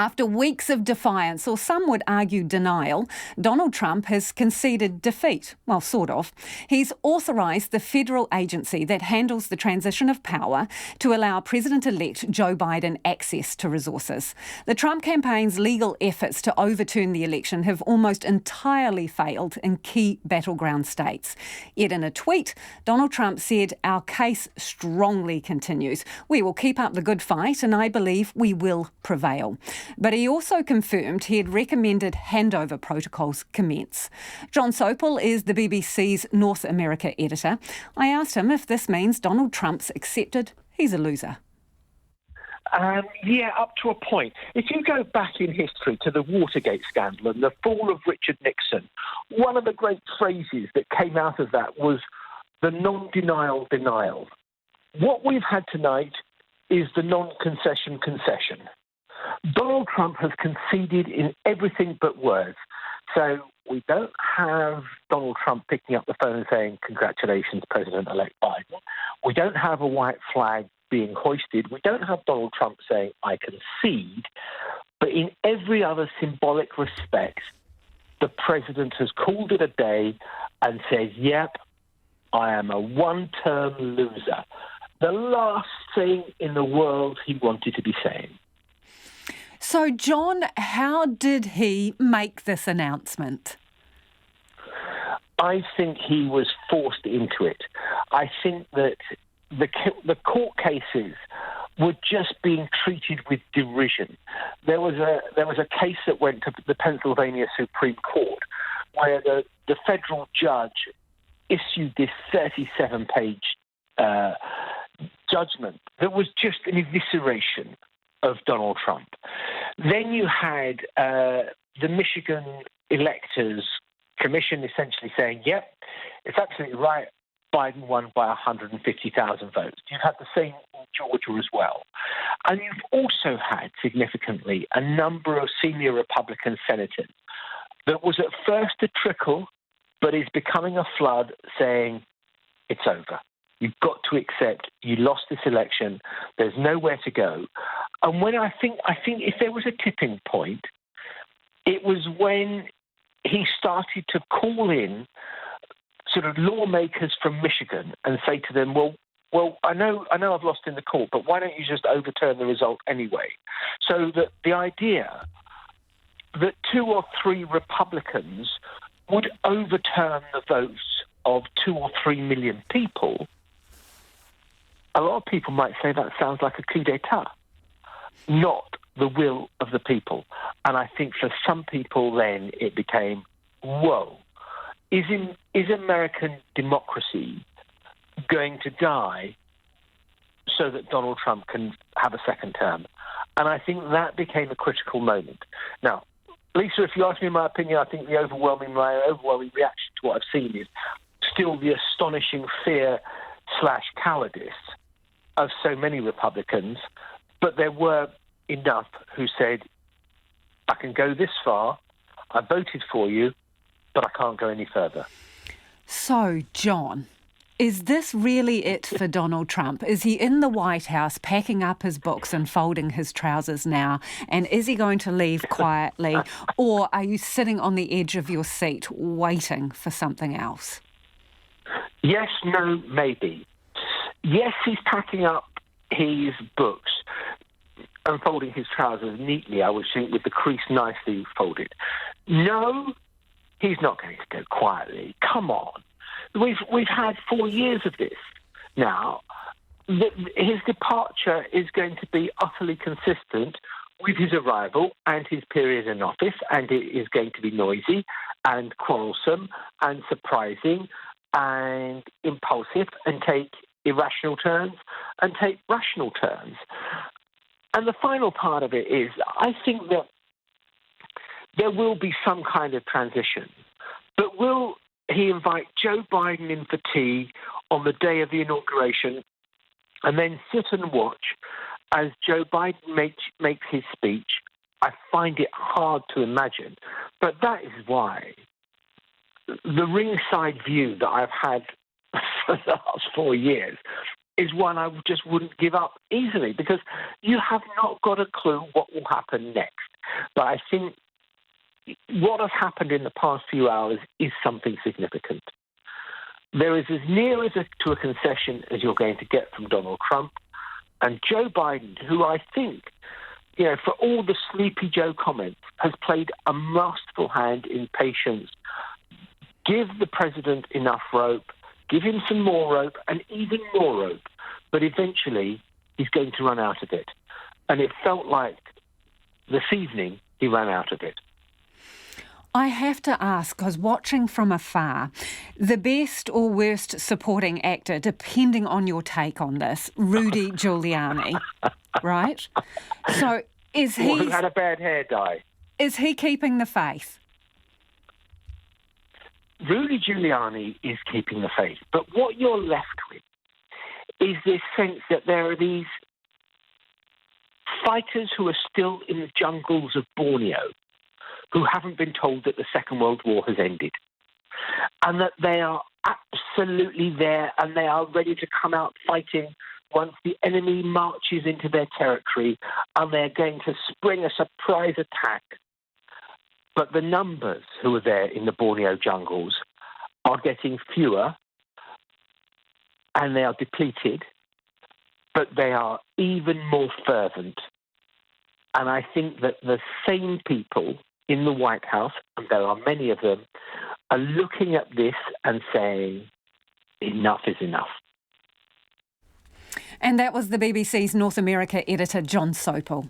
After weeks of defiance, or some would argue denial, Donald Trump has conceded defeat. Well, sort of. He's authorised the federal agency that handles the transition of power to allow President-elect Joe Biden access to resources. The Trump campaign's legal efforts to overturn the election have almost entirely failed in key battleground states. Yet in a tweet, Donald Trump said, "Our case strongly continues. We will keep up the good fight and I believe we will prevail." But he also confirmed he had recommended handover protocols commence. Jon Sopel is the BBC's North America editor. I asked him if this means Donald Trump's accepted he's a loser. Yeah, up to a point. If you go back in history to the Watergate scandal and the fall of Richard Nixon, one of the great phrases that came out of that was the non-denial denial. What we've had tonight is the non-concession concession. Donald Trump has conceded in everything but words. So we don't have Donald Trump picking up the phone and saying, "Congratulations, President-elect Biden." We don't have a white flag being hoisted. We don't have Donald Trump saying, "I concede." But in every other symbolic respect, the president has called it a day and says, "Yep, I am a one-term loser." The last thing in the world he wanted to be saying. So, John, how did he make this announcement? I think he was forced into it. I think that the court cases were just being treated with derision. There was a case that went to the Pennsylvania Supreme Court where the federal judge issued this 37-page judgment that was just an evisceration of Donald Trump. Then you had the Michigan Electors Commission essentially saying, "Yep, it's absolutely right. Biden won by 150,000 votes." You've had the same in Georgia as well. And you've also had, significantly, a number of senior Republican senators that was at first a trickle, but is becoming a flood, saying, "It's over. You've got to accept you lost this election. There's nowhere to go." And when I think if there was a tipping point, it was when he started to call in sort of lawmakers from Michigan and say to them, well, I know I've lost in the court, but why don't you just overturn the result anyway? So that the idea that 2 or 3 Republicans would overturn the votes of 2 or 3 million people, a lot of people might say that sounds like a coup d'etat, not the will of the people. And I think for some people then it became, whoa, is American democracy going to die so that Donald Trump can have a second term? And I think that became a critical moment. Now, Lisa, if you ask me my opinion, I think my overwhelming reaction to what I've seen is still the astonishing fear/cowardice of so many Republicans, but there were enough who said, "I can go this far, I voted for you, but I can't go any further." So, John, is this really it for Donald Trump? Is he in the White House packing up his books and folding his trousers now? And is he going to leave quietly? Or are you sitting on the edge of your seat waiting for something else? Yes, no, maybe. Yes, he's packing up his books and folding his trousers neatly, I would think, with the crease nicely folded. No, he's not going to go quietly. Come on. We've had 4 years of this now. His departure is going to be utterly consistent with his arrival and his period in office, and it is going to be noisy and quarrelsome and surprising and impulsive and take irrational turns and take rational turns. And the final part of it is, I think that there will be some kind of transition, but will he invite Joe Biden in for tea on the day of the inauguration and then sit and watch as Joe Biden makes his speech? I find it hard to imagine, but that is why the ringside view that I've had for the last 4 years is one I just wouldn't give up easily, because you have not got a clue what will happen next. But I think what has happened in the past few hours is something significant. There is as near to a concession as you're going to get from Donald Trump. And Joe Biden, who I think, for all the Sleepy Joe comments, has played a masterful hand in patience. Give the president enough rope, give him some more rope, and even more rope. But eventually, he's going to run out of it. And it felt like this evening he ran out of it. I have to ask, because watching from afar, the best or worst supporting actor, depending on your take on this, Rudy Giuliani, right? So is he... who had a bad hair dye. Is he keeping the faith? Rudy Giuliani is keeping the faith. But what you're left with is this sense that there are these fighters who are still in the jungles of Borneo who haven't been told that the Second World War has ended, and that they are absolutely there and they are ready to come out fighting once the enemy marches into their territory, and they're going to spring a surprise attack. But the numbers who are there in the Borneo jungles are getting fewer, and they are depleted, but they are even more fervent. And I think that the same people in the White House, and there are many of them, are looking at this and saying, enough is enough. And that was the BBC's North America editor, Jon Sopel.